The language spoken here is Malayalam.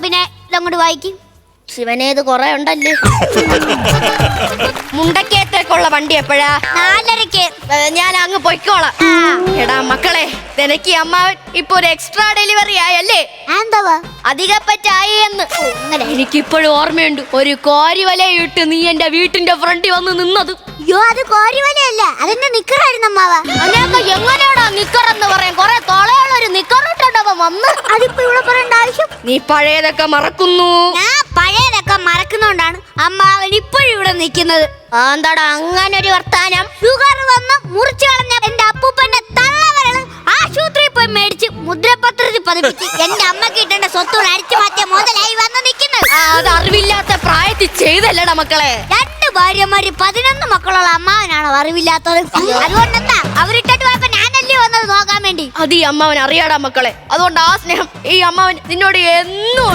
പിന്നെ ഇതങ്ങോട്ട് വായിക്കും. ശിവനേത് കൊറേ ഉണ്ടല്ലേ. മുണ്ടക്കേത്തേക്കുള്ള വണ്ടി എപ്പോഴാ? 4:30. ഞാൻ അങ്ങ് പൊയ്ക്കോളാം. എടാ മക്കളെ, നിനക്ക് അമ്മാവൻ ഇപ്പൊ ഒരു എക്സ്ട്രാ ഡെലിവറി ആയല്ലേ? എന്താവാ അധികപ്പറ്റായി എന്ന്. എനിക്കിപ്പോഴും ഓർമ്മയുണ്ട്, ഒരു കോരിവലയിട്ട് നീ എന്റെ വീട്ടിന്റെ ഫ്രണ്ടിൽ വന്ന് നിന്നത്. അയ്യോ, അത് കോരിവലയല്ല, അതെന്നെ നിക്കറായിരുന്നു അമ്മാവ. അതിനൊക്കെ എങ്ങനെയാടാ നിക്കറെന്ന് പറയാൻ? കൊറേ തൊളയുള്ള ഒരു നിക്കറിട്ടുണ്ടവ വന്ന്. അതിപ്പോ ഇവിടെ പറയേണ്ട ആവശ്യം? നീ പഴയതൊക്കെ മറക്കുന്നു. ഞാൻ പഴയതൊക്കെ മറക്കുന്നോണ്ടാണ് അമ്മാവൻ ഇപ്പോഴും ഇവിടെ നിൽക്കുന്നത്. എന്താടാ അങ്ങനെ ഒരു വർത്താനം? ഷുഗർ വന്ന് മുറിച്ചു കളഞ്ഞ എന്റെ അപ്പൂപ്പന്റെ തള്ളവരള് ആശുപത്രിയിൽ പോയി മേടിച്ച് മുദ്രപത്രത്തിൽ പതിപ്പിച്ച് എന്റെ അമ്മക്ക് കിട്ടേണ്ട സ്വത്തുകൾ അടിച്ചു മാറ്റിയ മുതലായി വന്ന് നിൽക്കുന്നത്. അത് അറിവില്ലാത്ത പ്രായത്തിൽ ചെയ്തല്ലടാ മക്കളെ. 2 ഭാര്യമാര് 11 മക്കളുള്ള അമ്മാവനാണോ അറിവില്ലാത്തത്? അതുകൊണ്ടെന്താ അവരിട്ടിട്ട് പോയപ്പോ ഞാനല്ലേ വന്നത് നോക്കാൻ വേണ്ടി. അത് ഈ അമ്മാവൻ അറിയാടാ മക്കളെ. അതുകൊണ്ട് ആ സ്നേഹം ഈ അമ്മാവൻ നിന്നോട് എന്നും